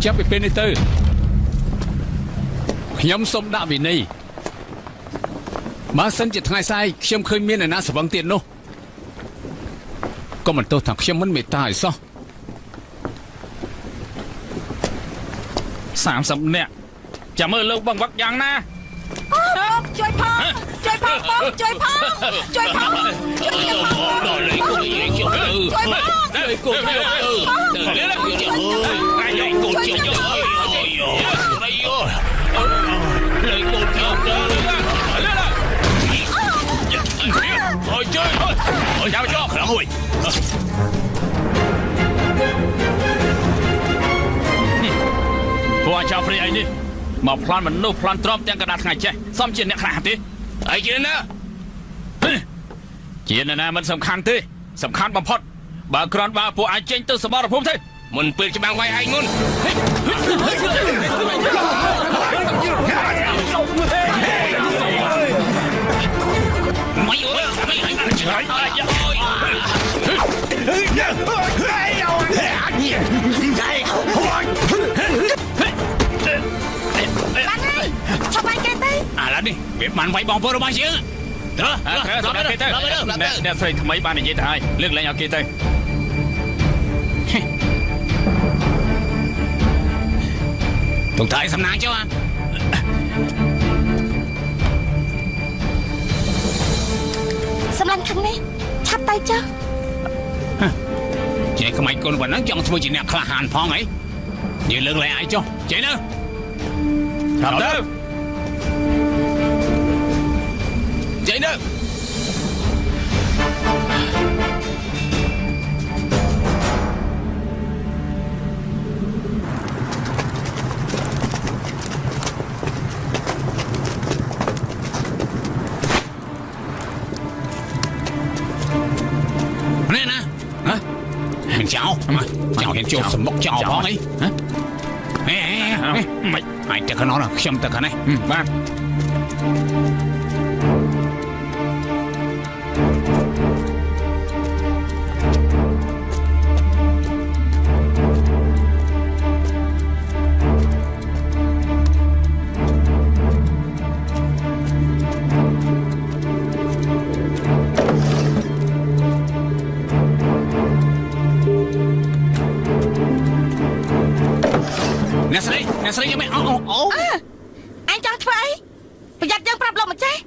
ចាប់ពីពេលនេះទៅខ្ញុំសូមដាក់វិន័យបើសិនជាថ្ងៃស្អែកខ្ញុំឃើញមានអ្នកណាស្វឹងទៀតនោះក៏មិនទោសថាខ្ញុំមិនមេត្តាឲ្យសោះ30នាក់ចាំមើលលោកបងវឹកយ៉ាងណាជួយផងជួយផងបងជួយផងជួយផងជួយផងដល់លេខគូយើងជួយជួយគូទៅលេខគូជួយអាយគូជួយយកអាយលេខគូជួយទៅអូយជួយអូយចាំចុះខ្លាំងអើយពួកអាចោព្រីអីនេះមកប្លន់មនុស្សប្លន់ទ្រាំទាំងកណ្ដាលថ្ងៃចេះសំជាអ្នកខ្លះទេអីជាណាជាណាមិនសំខាន់ទេសំខាន់បំផុតបើគ្រាន់បើពួកអាចចេញទៅសមរភូមិទេមុនពេលច្បាំងវាយឯងមុនមិនអើយមិនអើយឆ្លៃអើយឆាប់បាយគេទៅឥឡូវនេះវាបានវាយបងប្អូនរបស់យើងទៅសម្រាប់គេទៅអ្នកស្រីថ្មីបាននិយាយទៅហើយលើកលែងឲ្យគេទៅទុកតែសំណាងចុះសម្លាញ់ខាងនេះឆាប់ទៅចុះចេះក្បាច់គុណប៉ុណ្ណឹងចង់ធ្វើជាអ្នកក្លាហានផងអីយើងលើកលែងឲ្យចុះចេះទៅឆាប់ទៅចេះទៅនេះណាហ៎ចៅហេតុចូលសម្បុកចៅផងអីហ៎មិនអាចទៅខាងនោះខ្ញុំទៅខាងនេះបាទអ្នកស្រីยังไม่អូអញចង់ធ្វើអីប្រយ័ត្នយើងប្រាប់លោកម្ចាស់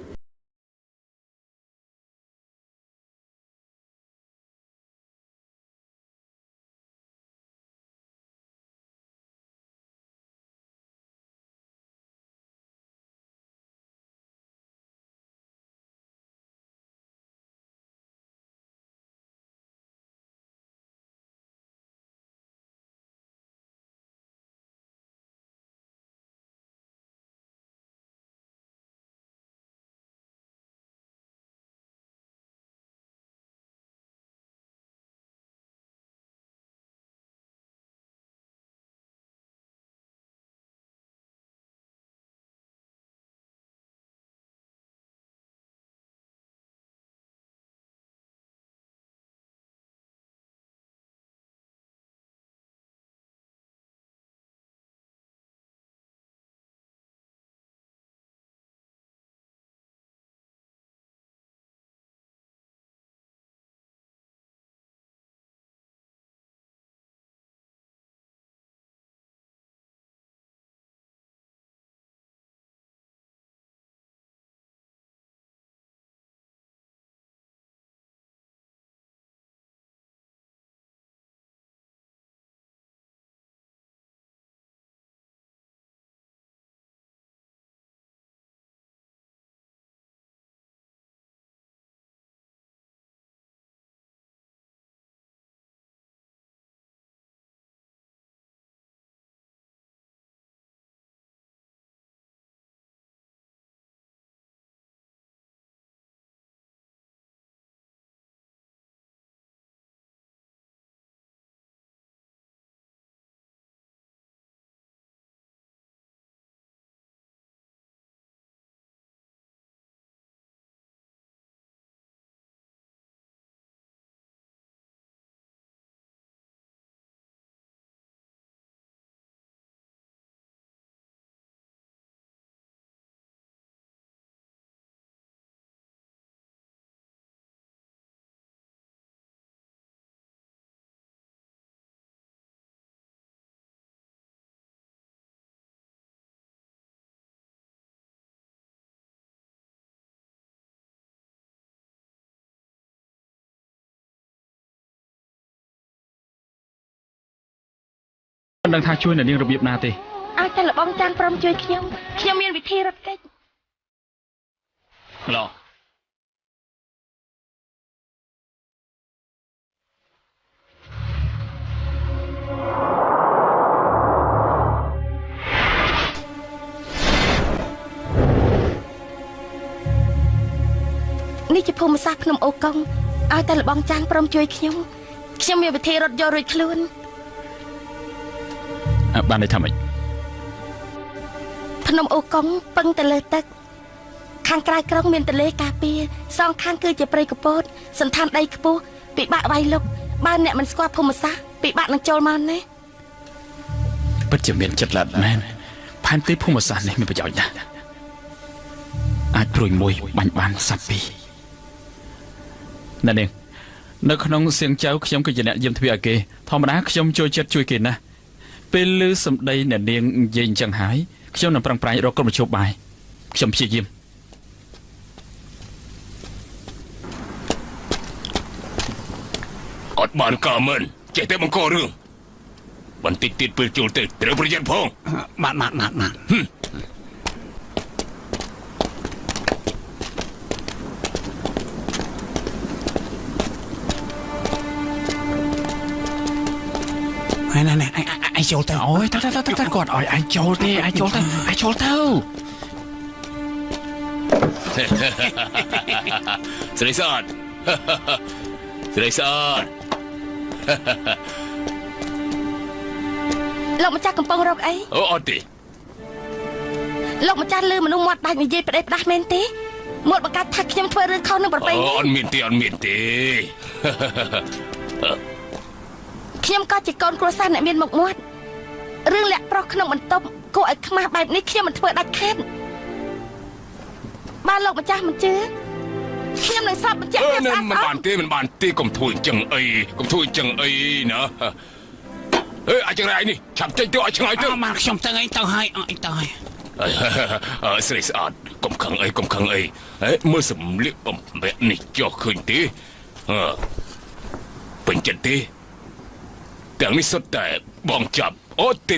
ដឹងថាជួយអ្នកនាងរបៀបណាទេ ឲ្យតែលបងចាំងព្រមជួយខ្ញុំមានវិធីរត់គេច ឡោ នេះជាភូមិសាស្ត្រភ្នំអូកុងឲ្យតែលបងចាំងព្រមជួយខ្ញុំមានវិធីរត់យករួចខ្លួន បានន័យថាម៉េច ភ្នំអូកុងពឹងទៅលើទឹកខាងក្រៅក្រុងមានទន្លេការពារសងខាងគឺជាព្រៃកពតសន្តានដីខ្ពស់ពិបាកវាយលុកបើអ្នកមិនស្គាល់ភូមិសាស្ត្រពិបាកនឹងចូលមកណា ពិតជាមានចិត្តល្អិតមែនផែនទីភូមិសាស្ត្រនេះមានប្រយោជន៍ណាស់អាចព្រួយមួយបាញ់បានសាប់ពីរអ្នកនាងនៅក្នុងសៀងចៅខ្ញុំគឺជាអ្នកយាមទ្វារឲ្យគេធម្មតាខ្ញុំចូលចិត្តជួយគេណាស់ពេលឮសម្ដីអ្នកនាងនិយាយអញ្ចឹងហើយខ្ញុំនឹងប្រឹងប្រែងរកក្រុមប្រជុំបាយខ្ញុំព្យាយាម អត់បានកើមិនចេះតែបង្ករឿងបន្តិចទៀតពេលចូលទៅត្រូវប្រយ័ត្នផង បាទ này aiចូលទៅ អូយតើគាត់ឲ្យឯងចូលទេឯងចូលទៅ ស្រីស្អាត ស្រីស្អាត លោកម្ចាស់កំពុងរកអី អូអត់ទេ លោកម្ចាស់លើមនុស្សមាត់ដាច់និយាយផ្ដេសផ្ដាស់មែនទេមាត់បង្កាច់ថាខ្ញុំធ្វើរឿងខុសនឹងប្រពៃណី អត់មានទេ ខ្ញុំក៏ជាកូនគ្រួសារអ្នកមានមុខមាត់រឿងលាក់ប្រុសក្នុងបន្ទប់គួរឲ្យខ្មាស់បែបនេះខ្ញុំមិនធ្វើដាច់ខាតបានលោកម្ចាស់មិនជឿខ្ញុំនឹងស្លាប់បញ្ជាក់ខ្ញុំស្អាត មិនបានទេកុំធ្វើអញ្ចឹងអីណាអាចរៃនេះឆាប់ចេញទៅឲ្យឆ្ងាយទៅ មកខ្ញុំទៅអីទៅហើយអីទៅហើយ ស្រីស្អាតកុំខឹងអីមើលសម្លៀកបំពាក់នេះចុះឃើញទេពេញចិត្តទេទាំងនេះសុទ្ធតែបងចាប់អូទេ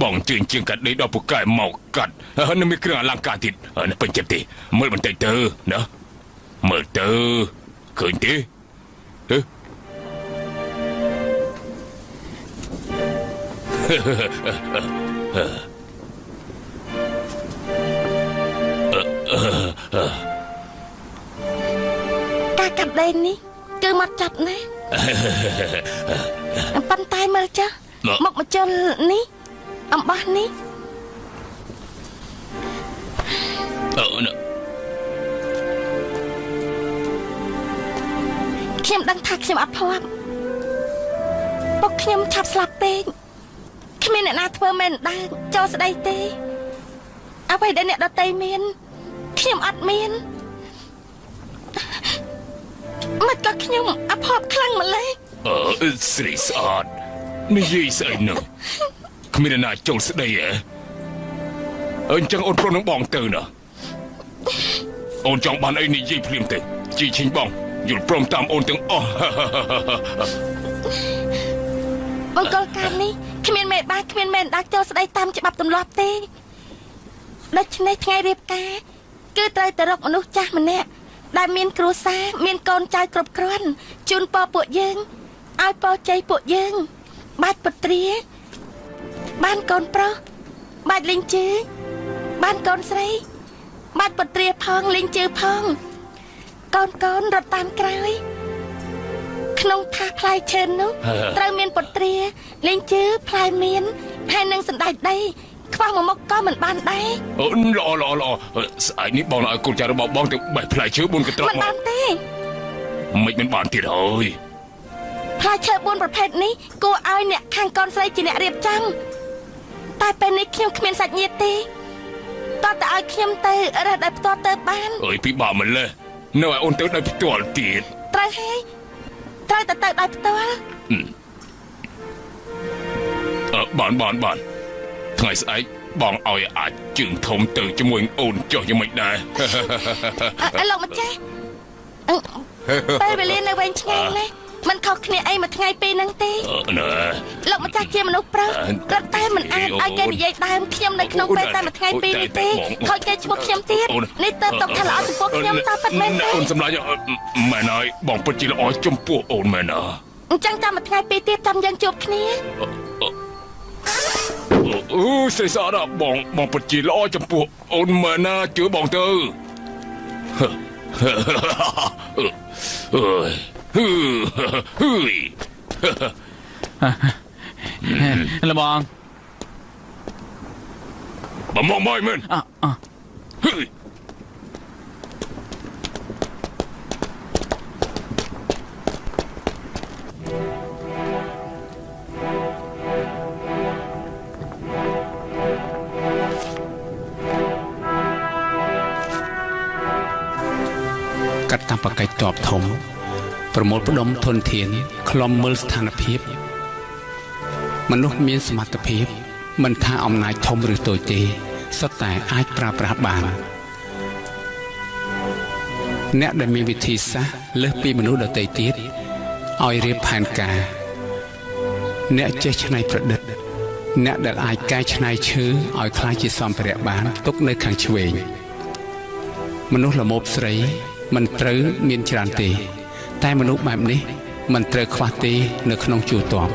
បងជើងជាងកាត់ដីដល់ពូកែមកកាត់នឹងមានគ្រឿងអលង្ការទៀតពេញចិត្តទេមើលបន្តិចទៅណាមើលទៅឃើញទេការកាត់ដេញនេះគឺមកចាត់ណាប៉ុន្តែមើលចាស់មកបញ្ជុលនេះអំបោះនេះខ្ញុំដឹងថាខ្ញុំអត់ភ័ព្វពុកខ្ញុំឆាប់ស្លាប់ពេកគ្មានអ្នកណាធ្វើមែនដែរចូលស្ដីទេអ្វីដែលអ្នកដតីមានខ្ញុំអត់មានមិនក៏ខ្ញុំអភ័ព្វខ្លាំងម្ល៉េះ ស្រីស្អាតនិយាយស្អីនោះគ្មានអ្នកណាចូលស្ដីអញ្ចឹងអូនព្រមនឹងបងទៅណាអូនចង់បានអីនិយាយភ្លាមទៅជីឈិញបងយល់ព្រមតាមអូនទាំងអស់ បង្គោលការនេះគ្មានមេបាគ្មានមែនដាក់ចូលស្ដីតាមច្បាប់ទម្លាប់ទេដូច្នេះថ្ងៃរៀបការគឺត្រូវទៅរកមនុស្សចាស់ម្នាក់ដែលមានគ្រួសារមានកូនចៅគ្រប់គ្រាន់ជូនពរពួកយើងឲ្យពរជ័យពួកយើងបាច់ពុត្រាបានកូនប្រុសបាច់លេងជើបានកូនស្រីបាច់ពុត្រាផងលេងជើផងកូនរត់តាមក្រោយក្នុងថាផ្លែឈើនោះត្រូវមានពុត្រាលេងជើផ្លែមៀនហើយនឹងសណ្តែកដីខ្វះមួយមុខក៏មិនបានដែរល្អស្អែកនេះបងឲ្យកូនចៅរបស់បងទៅបេះផ្លែឈើ4កន្ត្រក មិនបានទេមិនបានទៀតហើយ ផ្លែឈើ4ប្រភេទនេះគួរឲ្យអ្នកខាងកូនស្រីជាអ្នករៀបចំតែពេលនេះខ្ញុំគ្មានសាច់ញាតិទេតើតើឲ្យខ្ញុំទៅរើសដោយផ្ទាល់ទៅបានអើយពិបាកម្ល៉េះនៅឲ្យអូនទៅដោយផ្ទាល់ទៀតត្រូវហើយត្រូវទៅដោយផ្ទាល់បានថ្ងៃស្អែកបងឲ្យអាចជើងធំទៅជាមួយអូនចុះយ៉ាងម៉េចដែរលោកម្ចាស់ពេលវេលានៅវែងឆ្ងាយណាស់មិនខុសគ្នាអីមួយថ្ងៃពីរហ្នឹងទេណែ លោកម្ចាស់ជាមនុស្សប្រុសគាត់តែមិនអាចឲ្យគេនិយាយដើមខ្ញុំនៅក្នុងពេលតែមួយថ្ងៃពីរនេះទេខូចគេឈ្មោះខ្ញុំទៀតនេះទៅតថាល្អចំពោះខ្ញុំតពិតមែនទេ អូនសម្លាញ់ម៉ែណៃបងពិតជាល្អចំពោះអូនមែនណា អញ្ចឹងតែមួយថ្ងៃពីរទៀតចាំយើងជួបគ្នា អូស្រីស្អាតបងពិតជាល្អចំពោះអូនមែនណាជឿបងទៅអើយហឺយ លបង បងមកមកមែន អ ហឺយ កាត់តាមបកាយតបធំប្រមូលផ្ដុំធនធានខ្លំមើលស្ថានភាពមនុស្សមានសមត្ថភាពមិនថាអំណាចធំឬតូចទេសុទ្ធតែអាចប្រើប្រាស់បានអ្នកដែលមានវិធីសាស្ត្រលើសពីមនុស្សដទៃទៀតឲ្យរៀបផែនការអ្នកចេះច្នៃប្រឌិតអ្នកដែលអាចកែច្នៃឈើឲ្យคล้ายជាសម្ភារៈបានទុកនៅខាងឆ្វេងមនុស្សល្មោបស្រីមិនត្រូវមានច្រើនទេតែមនុស្សបែបនេះមិនត្រូវខ្វះទេនៅក្នុងជួរទ័ព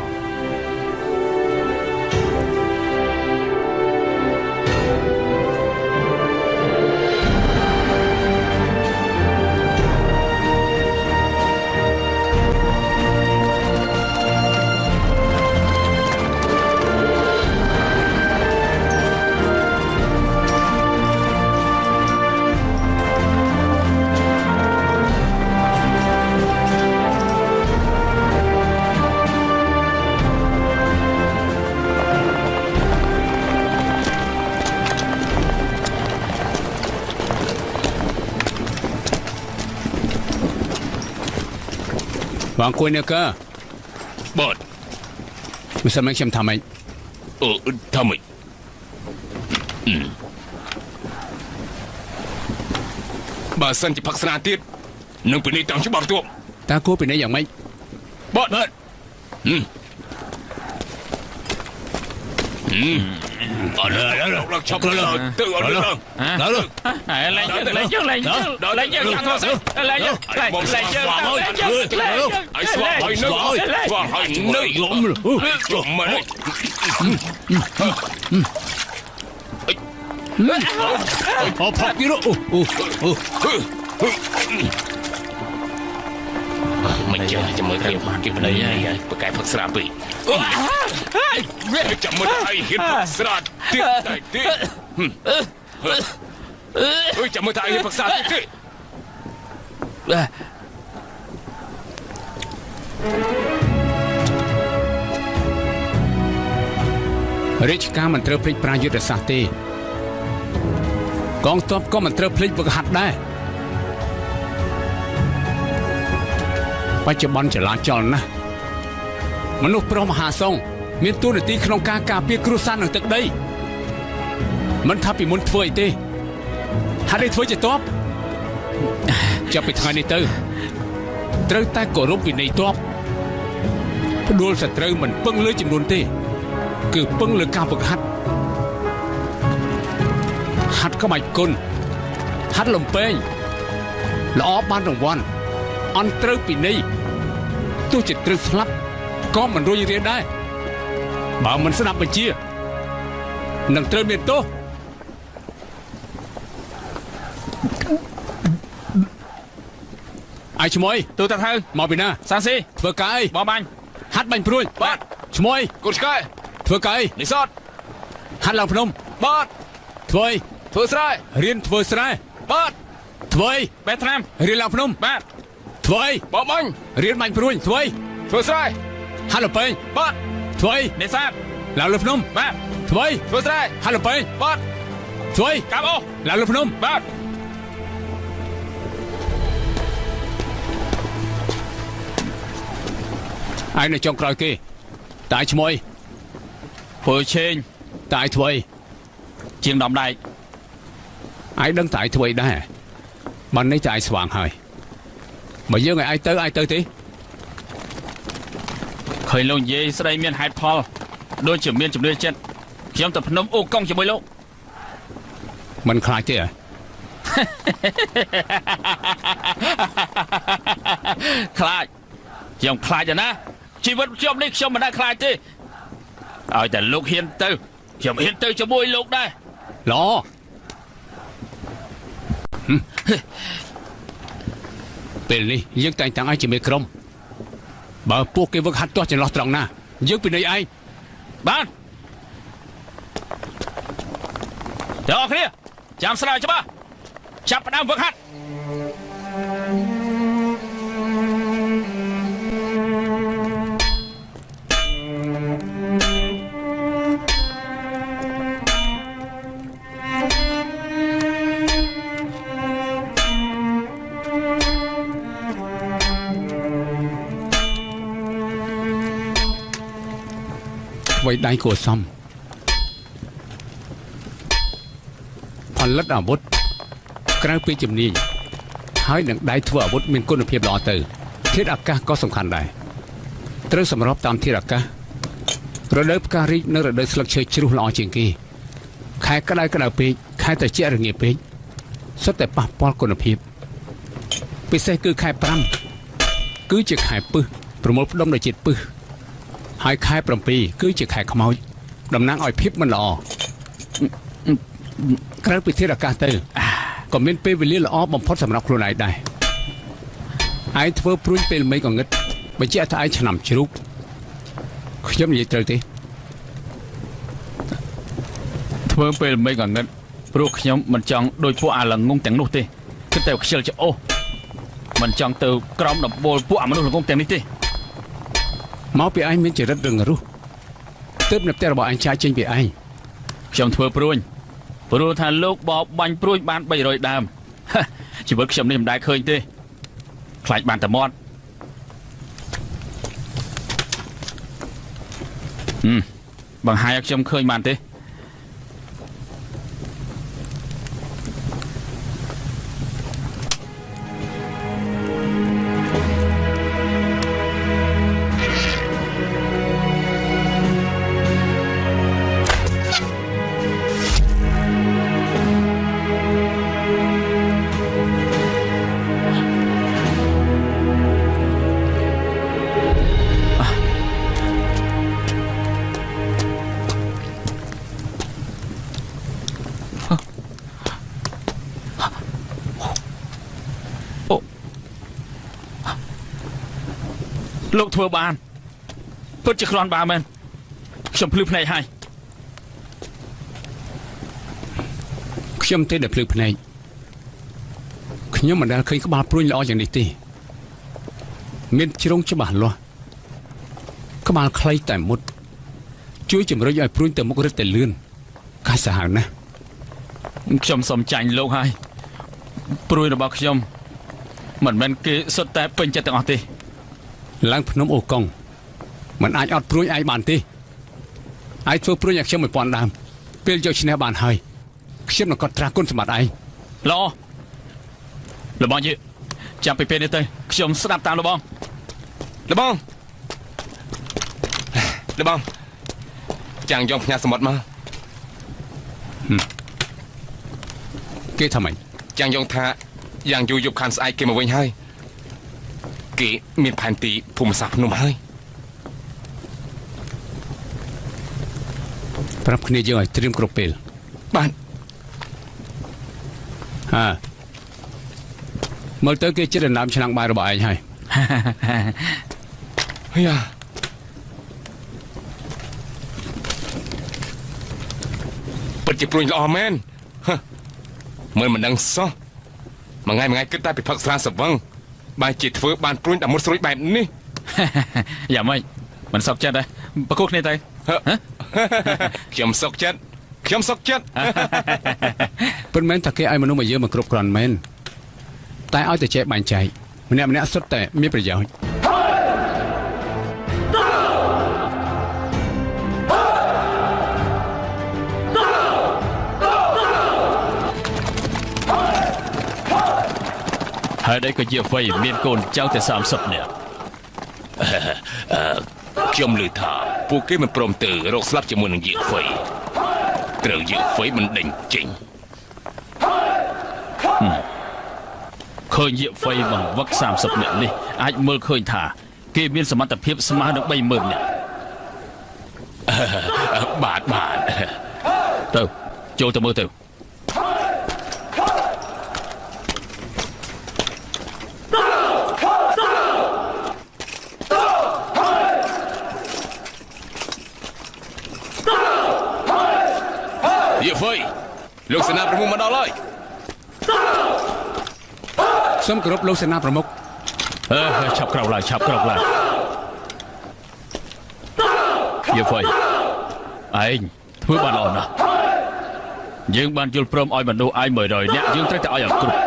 បងគួយនៅកើ បាទ មិនសិនមកខ្ញុំថាម៉េច ថាម៉េចបើសិនជាផឹកស្រាទៀតនឹងពិនិត្យតាមច្បាប់ទោះ តើគួរពីនេះយ៉ាងម៉េច បាទអត់ដល់ឆប់ទៅអត់ដល់ ឡើងយើង អីស្វាហើយនៅស្វាហើយនៅយំមិនអូផាក់យូមិនចេះចាំមើលគេគេប្តីហើយប្រកែផឹកស្រាពេកចាំមើលឲ្យហ៊ានផឹកស្រាទៀតចាំមើលឲ្យហ៊ានផឹកស្រាទៀតរាជការមិនត្រូវភ្លេចប្រាយុទ្ធសាស្ត្រទេកងទ័ពក៏មិនត្រូវភ្លេចវឹកហាត់ដែរបច្ចុប្បន្នចលាចលណាស់មនុស្សប្រុសមហាសង្ឃមានតួនាទីក្នុងការការពារគ្រួសារនិងទឹកដីមិនថាពីមុនធ្វើអីទេហាត់ឲ្យធ្វើជាទ័ពចាប់ពីថ្ងៃនេះទៅត្រូវតែគោរពវិន័យទ័ពផ្ដួលសត្រូវមិនពឹងលើចំនួនទេគឺពឹងលើការฝึกហាត់ហាត់ក្បាច់គុណហាត់លំពេងល្អបានរង្វាន់អន់ត្រូវពីនេះទោះជាត្រូវស្លាប់ក៏មិនរួញរាដែរបើមិនស្ដាប់បញ្ជានឹងត្រូវមានទោសអាយឈ្មោះ ទូតាថៅ មកពីណា សាស៊ី ធ្វើការអី បបាញ់ ហាត់បាញ់ព្រួយ បាទ ឈ្មោះ កូនឆ្កែ ធ្វើការអី និសត ហាត់ឡើងភ្នំ បាទ ធ្វើអី ធ្វើស្រែ រៀនធ្វើស្រែ បាទ ធ្វើអី បេះថ្នាំ រៀនឡើងភ្នំ បាទ ធ្វើអី បបាញ់ រៀនបាញ់ព្រួយធ្វើអី ធ្វើស្រែ ហាត់លំពេង បាទ ធ្វើអី នេសាទ ឡើងលើភ្នំ បាទ ធ្វើអី ធ្វើស្រែ ហាត់លំពេង បាទ ធ្វើអី កាប់អូ ឡើងលើភ្នំ បាទ ឯងនៅចុងក្រោយគេតើឯងឈ្មោះ ពលឆេង តើឯងធ្វើអី ជាងដំដែក ឯងដឹងតើឯងធ្វើអីដែរបាននេះតើឯងស្វាងហើយបើយើងឲ្យឯងទៅទេ ឃើញលោកនិយាយស្ដីមានហេតុផលដូចជាមានជំនឿចិត្តខ្ញុំទៅភ្នំអូកុងជាមួយលោក មិនខ្លាចទេ ខ្លាចខ្ញុំខ្លាចណាជីវិតខ្ញុំនេះខ្ញុំមិនដែលខ្លាចទេឲ្យតែលោកហ៊ានទៅខ្ញុំហ៊ានទៅជាមួយលោកដែរ ល្អពេលនេះយើងតែងតាំងឲ្យជាមេក្រុមបើពួកគេវឹកហាត់ទាស់ចន្លោះត្រង់ណាយើងពីនៃឯង បានតើអរគ្នាចាំស្រាវច្បាស់ចាប់ផ្ដើមវឹកហាត់ អ្វីដៃគួរសមផលិតអាវុធក្រៅពីជំនាញហើយនឹងដៃធ្វើអាវុធមានគុណភាពល្អទៅធាតុអាកាសក៏សំខាន់ដែរត្រូវសម្របតាមធាតុអាកាសរដូវផ្ការីកនិងរដូវស្លឹកឈើជ្រុះល្អជាងគេខែក្តៅពេកខែត្រជាក់រងាពេកសុទ្ធតែប៉ះពាល់គុណភាពពិសេសគឺខែ5គឺជាខែពឹសប្រមូលផ្ដុំដោយជាតិពឹសហើយខែ7គឺជាខែខ្មោចតំណាងឲ្យភាពមិនល្អក្រៅពីធាតុអាកាសទៅក៏មានពេលវេលាល្អបំផុតសម្រាប់ខ្លួនឯងដែរឯងធ្វើព្រួញពេលមេឃងឹតបញ្ជាក់ថាឯងឆ្នាំជ្រូកខ្ញុំនិយាយត្រូវទេ ធ្វើពេលមេឃងឹតព្រោះខ្ញុំមិនចង់ដូចពួកអាល្ងងទាំងនោះទេគិតតែខ្ជិលច្អូសមិនចង់ទៅក្រោមដំបូលពួកអាមនុស្សល្ងងទាំងនេះទេ មកពីឯងមានចរិតរឹងរូសទើបនៅផ្ទះរបស់ឯងចាយចេញពីឯង ខ្ញុំធ្វើព្រួញព្រោះថាលោកបបបាញ់ព្រួយបាន300ដើមជីវិតខ្ញុំនេះមិនដែលឃើញទេខ្លាចបានតែមាត់បង្ហាញឲ្យខ្ញុំឃើញបានទេ លោកធ្វើបានពិតជាគ្រាន់បើមែនខ្ញុំភ្លឺភ្នែកហើយ ខ្ញុំទេតែភ្លឺភ្នែកខ្ញុំមិនដែលឃើញក្បាលព្រួញល្អយ៉ាងនេះទេមានជ្រុងច្បាស់លាស់ក្បាលខ្លីតែមុតជួយជំរុញឲ្យព្រួញទៅមុខរឹតតែលឿនកាយសាហាវណាស់ ខ្ញុំសូមចាញ់លោកហើយព្រួយរបស់ខ្ញុំមិនមែនគេសុទ្ធតែពេញចិត្តទាំងអស់ទេ ឡើងភ្នំអូកុងមិនអាចអត់ព្រួយឯងបានទេឯងធ្វើព្រួយឲ្យខ្ញុំ1000ដើមពេលយកឈ្នះបានហើយខ្ញុំនឹងកត់ត្រាគុណសម្បត្តិឯង ល្អលបងយីចាំពីពេលនេះទៅខ្ញុំស្ដាប់តាមលបងចាំងយកផ្ញើសមុទ្រមក គេថាម៉េច ចាំងយកថាយ៉ាងយូរយប់ខានស្អែកគេមកវិញហើយគេមានផែនទីភូមិសាស្ត្រភ្នំហើយ ប្រាប់គ្នាយើងឲ្យត្រៀមគ្រប់ពេល បាទ មើលទៅគេចិត្តដណ្ដើមឆ្នាំងបាយរបស់ឯងហើយ យ៉ាពិតជាព្រួញល្អមែនមើលមិនដឹងសោះមួយថ្ងៃគិតតែពិភពស្រាសវឹងបើជាធ្វើបានព្រួញតែមុតស្រួយបែបនេះ យ៉ាងម៉េចមិនសោកចិត្តទេប្រគល់គ្នាទៅ ខ្ញុំសុកចិត្ត ប៉ុន្មានថាគេឲ្យមនុស្សមកយើងមកគ្រប់គ្រាន់មែនតែឲ្យតែចែកបែងចែកម្នាក់សុទ្ធតែមានប្រយោជន៍ ហើយđâyក៏ជាអ្វីមានកូនចៅតែ30នាក់ ខ ខ្ញុំឮថាពួកគេមិនព្រមទៅរកស្លាប់ជាមួយនឹងយាកហ្វៃត្រូវយាកហ្វៃមិនដេញចេញ ឃើញយាកហ្វៃបង្វឹក30នាក់នេះអាចមើលឃើញថាគេមានសមត្ថភាពស្មើនឹង 30,000 នាក់ បាទ ទៅចូលទៅមើលទៅ យាកហ្វៃលោកសេនាប្រមុខមកដល់ហើយ សូមគោរពលោកសេនាប្រមុខ ឆាប់ក្រោកឡើងឆាប់ក្រោកឡើងយាកហ្វៃឯងធ្វើបានល្អណាស់យើងបានយល់ព្រមឲ្យមនុស្សឯង100នាក់យើងត្រូវតែឲ្យគ្រប់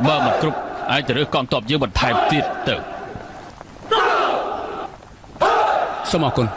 បើមិនគ្រប់ឯងទៅរើសកងទ័ពយើងបន្ថែមទៀតទៅ សូមអរគុណ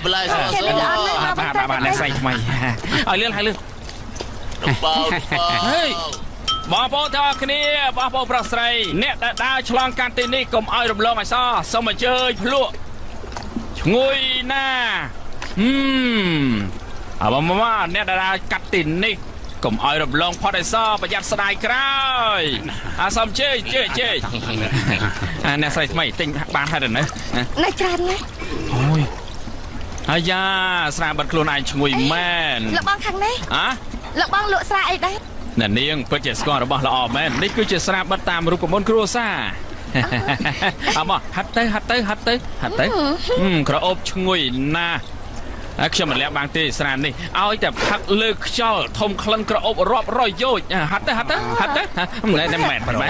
Belai bạn này say mày ở lên hai lưng hey bỏ bố cho cái này bỏ bố bật say nè đã chọn can tin đi cùng ai đập lô mày sao xong mà chơi lụa ngồi na mà nè đã cắt tin đi cùng ai đập lô phật đại sao bây giờ sai cái xong chơi nè say mày tinh bán hai đợt nữa này tràn này ôi ai da sra bật luôn ai chui men lợn băng thằng này hả lợn băng lụa xa ấy đấy nè niêng bật chết scoreរបស់ល្អមែននេះគឺជាស្រាបិទតាមរូបមន្តគ្រួសារអមហាត់ទៅក្រអូបឈ្ងុយណាខ្ញុំមិនលាក់បាំងទេស្រានេះឲ្យតែផឹកលើខ្យល់ធំក្លិនក្រអូបរាប់រយយោជហាត់ទៅតែមែនបិទណា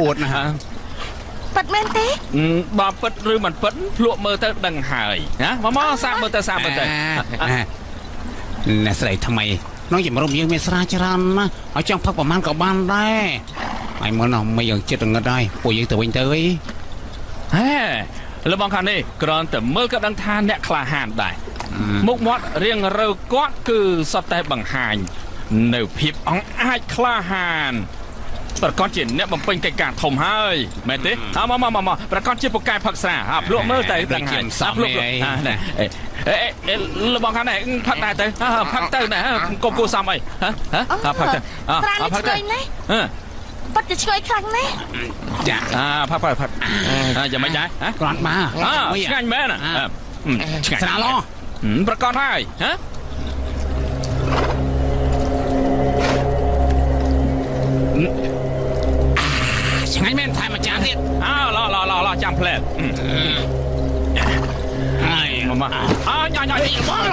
ปวดนะฮะ បិទមែនទេ បើពិតឬមិនពិតភ្លក់មើលទៅដឹងហើយណាមកសាកមើលទៅ ណែស្រីថ្មីน้องอย่ามารวมយើងមានស្រាច្រើនណាឲ្យចង់ផឹកប្រមាណក៏បានដែរហើយមើលនោះមិនយើងចិត្តងឹតហើយពួកយើងទៅវិញទៅអី ហេលបងខាងនេះគ្រាន់តែមើលក៏ដឹងថាអ្នកក្លាហានដែរមុខមាត់រៀងរើគាត់គឺសុទ្ធតែបង្ហាញនៅភាពអង្អាចក្លាហានប្រកាសជាអ្នកបំពេញកិច្ចការធំហើយមែនទេមកប្រកាសជាពូកែផឹកស្រាភ្លក់មើលទៅដឹងហើយភ្លក់លបងខាងនេះផឹកដែរទៅផឹកទៅណាកុំគួសមអីផឹកទៅផឹកទៅបិទទៅឆ្ងាយខ្លាំងណាស់ ចាផឹកយ៉ាងម៉េចដែរ គ្រាន់បា ឆ្ងាញ់មែនឆ្ងាញ់ ស្រាឡប្រកាសហើយឆ្ងាញ់មែនថែមមួយចានទៀត ឡចាំផ្លែហើយមកញ៉ារបស់យ៉ាង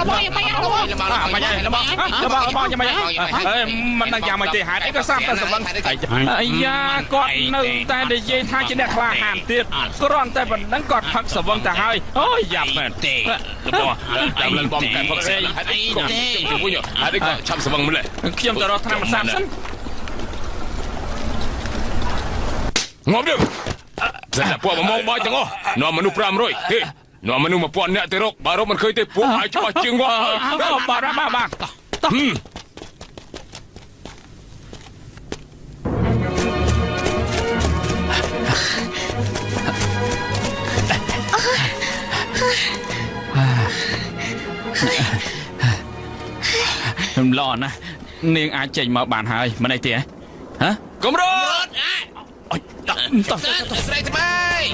ម៉េចមិនដឹងយ៉ាងម៉េចទេហេតុអីក៏សាប់តែសវឹងអាយ៉ាគាត់នៅតែនិយាយថាជាអ្នកក្លាហានទៀតគ្រាន់តែប៉ុណ្ណឹងគាត់ផឹកសវឹងទៅហើយអូយយ៉ាប់មែនទេរបស់តាមលឹងបំកែផឹកស្រីហេតុអីក៏ជួយហេតុអីក៏ឆាប់សវឹងម្លេះខ្ញុំទៅរកធម្មសាស្ត្រសិនងំទៅ Saya nak buat ngomong banyak tengok. Nama menu 500. Hei, nó mà nu mà bọn nè tê rốc bà rốc mình khơi tê buộc ai cho bà chừng quá bà lo nè niên ai chỉnh mà bàn hơi mà này tía hả cầm rồi tập Sợi tụi bay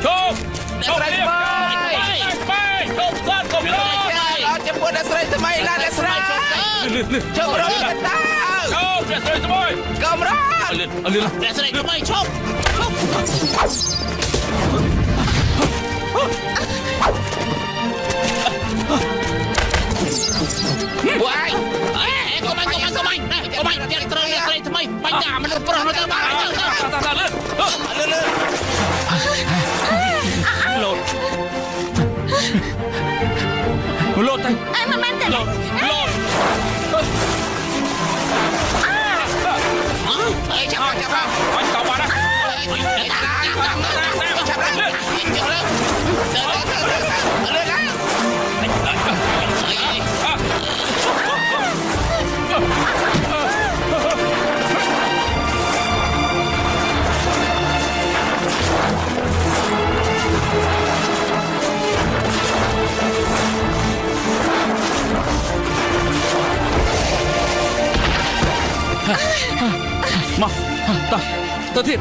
chốt chốt Sợi đi tụi bay chốt sát cùng đó Chấm buồn sợi tụi bay là sợi Chấm rồi ta chốt để sợi tụi bay Cầm rồi lên Sợi tụi bay chốt Why? Công anh, đi trơn lên sợi tụi bay, bay đả mình pro nó ta ba. lên lột lột tay ai mà mang tiền lột lột Chắp vào. anh cậu bà đó mà ta thiệt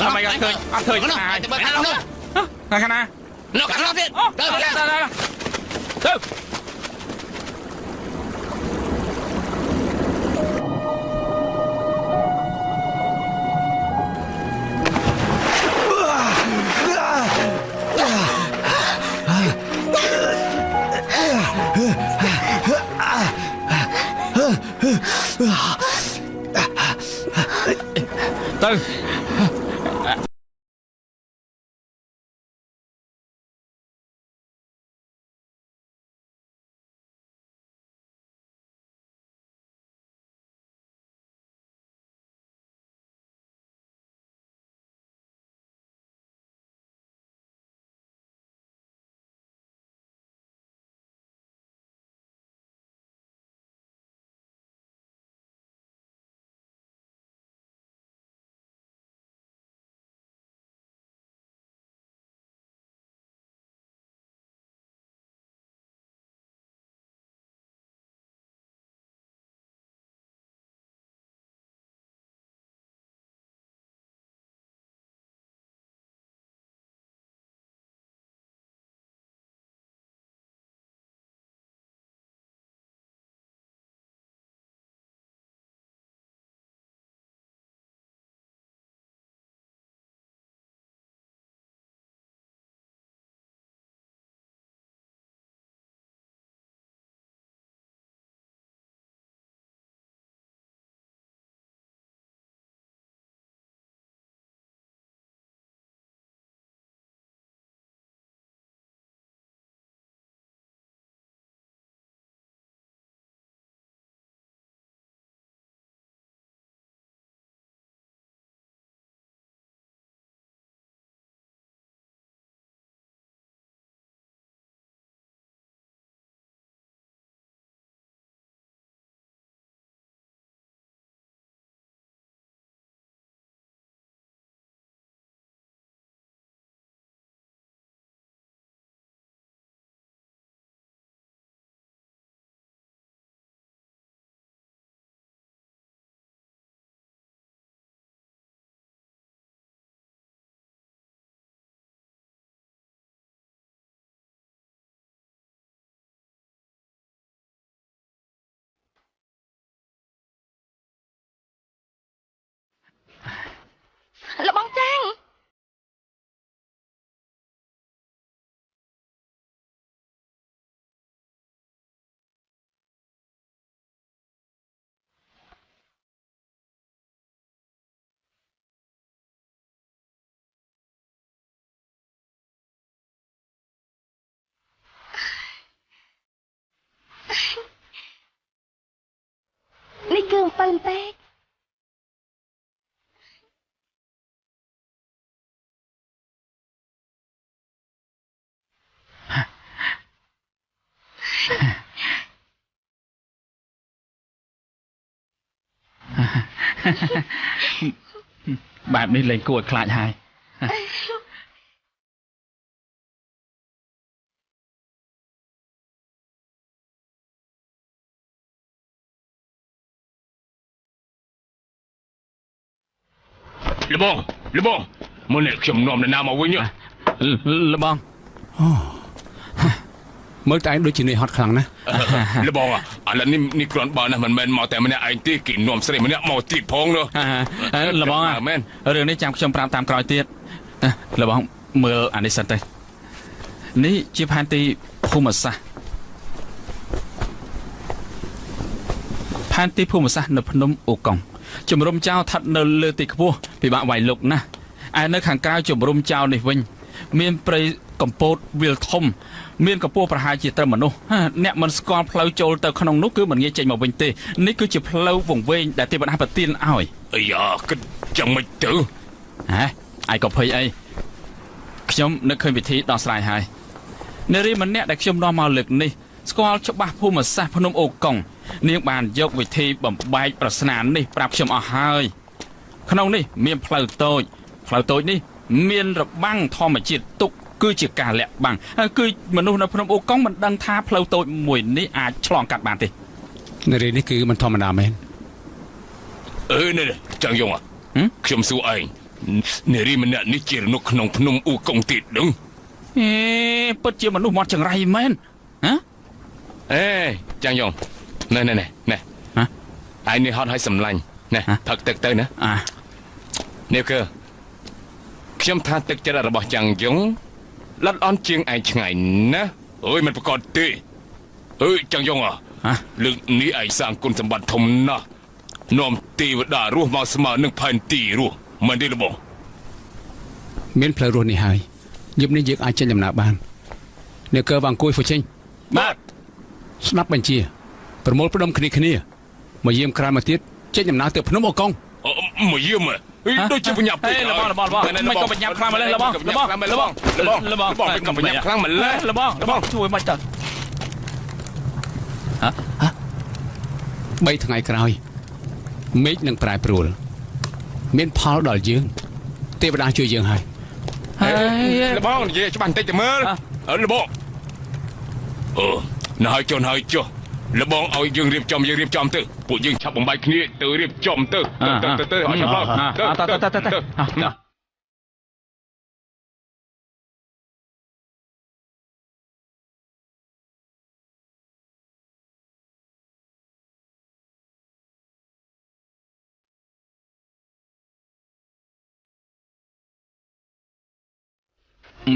ทำไมกันเคยตายกันนะ Nó cắn nó thiệt. Đâu Tư បើបន្តិចបែបនេះលេងគួរឲ្យខ្លាចហើយលបងមុននេះខ្ញុំនាំនរណាមកវិញ លបង មើលតែឯងដូចជានេះហត់ខ្លាំងណាស់ លបងឥឡូវនេះគ្រាន់បើណាស់មិនមែនមកតែម្នាក់ឯងទេគេនាំស្រីម្នាក់មកទៀតផងនោះ លបង មែន រឿងនេះចាំខ្ញុំប្រាប់តាមក្រោយទៀតលបងមើលអានេះសិនទៅនេះជាផែនទីភូមិសាស្ត្រផែនទីភូមិសាស្ត្រនៅភ្នំអូកុងជំរំចៅស្ថិតនៅលើទីខ្ពស់ពិបាកវាយលុកណាស់ឯនៅខាងក្រៅជំរំចៅនេះវិញមានព្រៃកម្ពតវាលធំមានកម្ពស់ប្រហែលជាត្រឹមមនុស្សអ្នកមិនស្គាល់ផ្លូវចូលទៅក្នុងនោះគឺមិនងាយចេញមកវិញទេនេះគឺជាផ្លូវវង្វេងដែលទេវតាប្រទានឲ្យ អាយ៉ាគិតយ៉ាងម៉េចទៅ ឯងក៏ភ័យអីខ្ញុំនឹកឃើញវិធីដោះស្រាយហើយនារីម្នាក់ដែលខ្ញុំនាំមកលើកនេះស្គាល់ច្បាស់ភូមិសាស្ត្រភ្នំអូកុងនាងបានយកវិធីបំបែកប្រស្នានេះប្រាប់ខ្ញុំអស់ហើយក្នុងនេះមានផ្លូវតូចនេះមានរបាំងធម្មជាតិទុកគឺជាការលាក់បាំងគឺមនុស្សនៅភ្នំអូកុងមិនដឹងថាផ្លូវតូចមួយនេះអាចឆ្លងកាត់បានទេ នារីនេះគឺមិនធម្មតាមែន នេះចាំយងខ្ញុំសួរឯងនារីម្នាក់នេះជាមនុស្សក្នុងភ្នំអូកុងទៀតដឹង ពិតជាមនុស្សមាត់ចង្រៃមែនចាំយងណែឯងនេះហត់ឲ្យសម្លាញ់ណែផឹកទឹកទៅណានេះគឺខ្ញុំថាទឹកចិត្តរបស់ចាំយងលត់អន់ជាងឯងឆ្ងាយណាអើយមិនប្រកបទេចាំយងលើកនេះឯងសាងគុណសម្បត្តិធំណាស់នាំទេវតារស់មកស្មើនឹងផែនទីរស់មិនទេលបង មានផ្លូវរស់នេះហើយយប់នេះយើងអាចចេញដំណើរបានអ្នកកើវ៉ាងគួយហ្វូចេញ បាទ ស្ដាប់បញ្ជាប្រមូលផ្ដុំគ្នាមកយាមក្រោយមកទៀតចេញដំណើរទៅភ្នំអូកុង មកយាមដូចជាបញ្ញាពេក លបងមិនក៏បញ្ញាខ្លាំងម្ល៉េះលបងក៏បញ្ញាខ្លាំងម្ល៉េះជួយមិនទៅ 3 ថ្ងៃក្រោយមេឃនឹងប្រែប្រួលមានផលដល់យើងទេវតាជួយយើងហើយ លបងនិយាយច្បាស់បន្តិចទៅមើលលបងណ៎ហើយចុះលបងឲ្យយើងរៀបចំទៅពួកយើងឆាប់បំបាយគ្នាទៅរៀបចំទៅឲ្យឆាប់ឡើងទៅ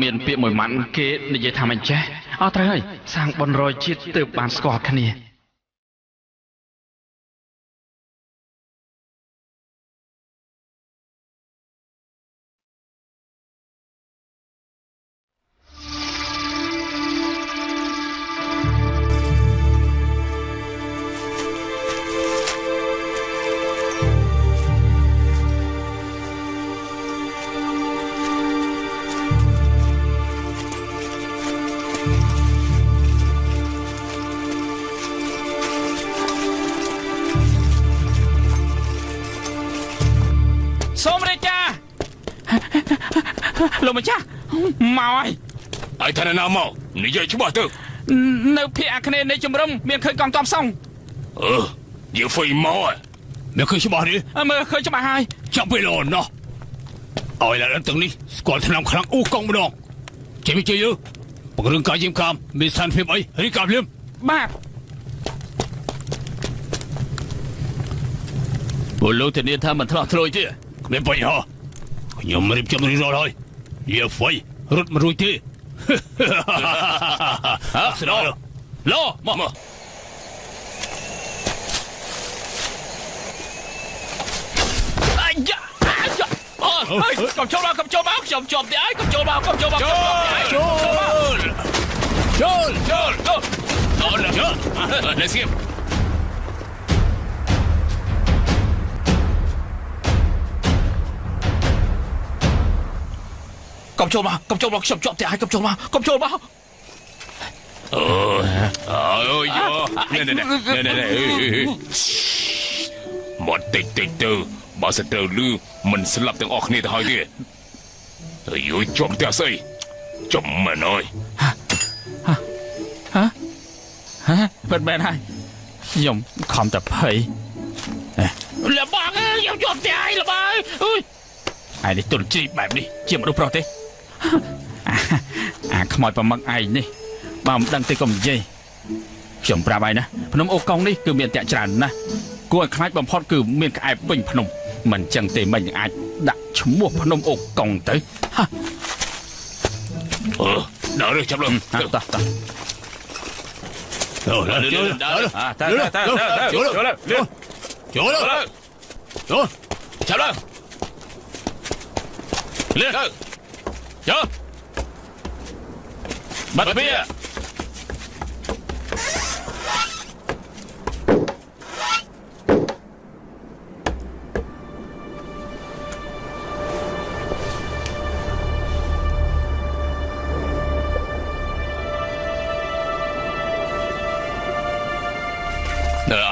មានពាក្យមួយម៉ាត់គេនិយាយថាមិនចេះអត់ត្រូវហើយសាងបុណ្យរយជាតិទើបបានស្គាល់គ្នា សូមរាជាលោកម្ចាស់មកហើយ ថាណាមកនិយាយច្បាស់ទៅ នៅភូមិអាគ្នេយ៍នៃជំរំមានឃើញកងទ័ពសង្ឃ យើងហ្វុយមកមានឃើញច្បាស់ទេ មើលឃើញច្បាស់ហើយ ចាំពេលអូនណោះឲ្យឡើងទាំងនេះស្គាល់ឆ្នាំខ្លាំងអូកុងម្ដងចេះវិជ័យយើពង្រឹងការយាមកាមមានស្ថានភាពអីរីកាភ្លាម បាទ ពលលោកធានាថាមិនឆ្លោះត្រួយទេគ្មានបញ្ហាខ្ញុំរៀបចំរៀបរយហើយយាហ្វុយរត់មិនរួចទេស្ដោឡោមកអាយ៉ាកុំចូលមកខ្ញុំជាប់ទេហើយកុំចូលមកចូលអូនលេសគី កុំចូលមកខ្ញុំជាប់តែឲ្យកុំចូលមកកុំចូលមក ơi vô nè một tịch từ bảo sẽ từ lư mình sẽ lập từng ọc này thôi kìa ơi ơi chọn theo xây chọn mà nói មិនមែនហើយខ្ញុំខំតែភ័យលបងខ្ញុំជាប់តែឲ្យលបងអើយឯនេះទុនជីបែបនេះជាមនុស្សប្រុសទេអាខ្មោចប្រមឹកឯងនេះបើមិនដឹងទេកុំនិយាយខ្ញុំប្រាប់ឯងណាភ្នំអូកុងនេះគឺមានតែច្រើនណាស់គួរឲ្យខ្លាចបំផុតគឺមានក្អែបពេញភ្នំមិនចឹងទេមិនអាចដាក់ឈ្មោះភ្នំអូកុងទៅ đỡ rồi chấp luôn Rồi, chấp luôn lên chờ bắt bia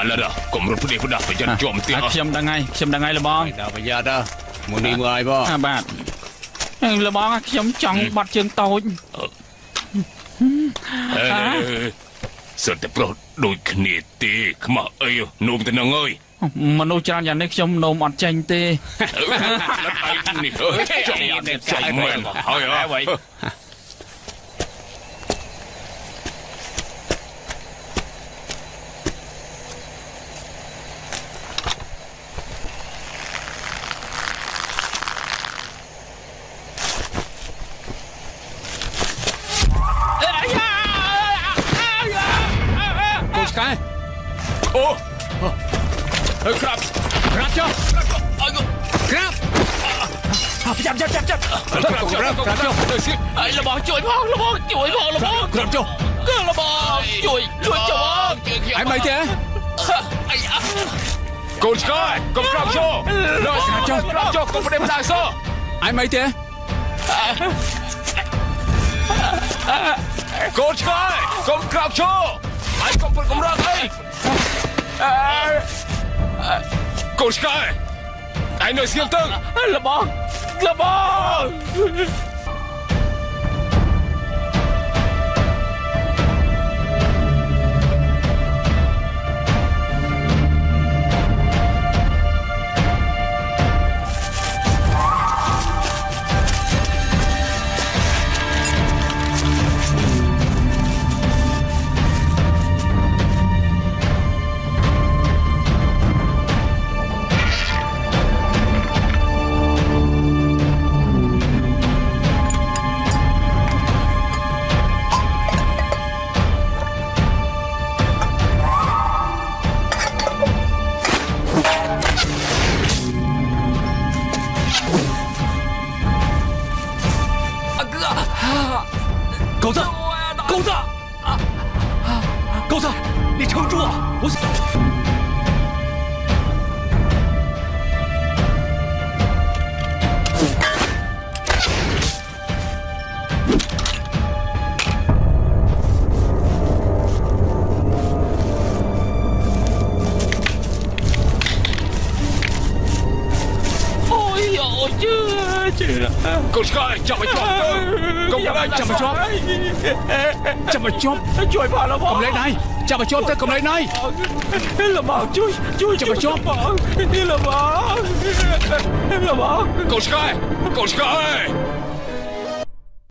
lên rồi cùng rút đi phút đạp phải chân chồm tiếng ខ្ញុំដឹងហើយលបង Đâu bây giờ đâu. Muốn đi mờiบ่. បាទលបងខ្ញុំចង់បាត់ជើងតូច sợ tập pro đôi khné tê khma ơi nôm tên nâng ơi មនុស្សច្រើនយ៉ាងនេះខ្ញុំនោមអត់ចេញទេ chồng mềm hỏi hả vậy Cái. ô grab Grab cho. Grab. Chậm grab choលបងជួយផងលបង Grab cho. លបងជួយចុះ Ai mày thế? cô sky con grab cho rồi grab cho con đem đại sơ Ai mày thế? cô sky con grab cho ai con phần công ra đây cô sky ai nơi siêu tư លបង 狗子，狗子，狗子，你撑住啊！我。cô sky chậm mày chậm công ơi chậm mày chậmជួយផងលបង Cầm lấy này, chậm mày chôm tới cầm lấy này. លបងជួយ Chậm mày chôm. លបង cô sky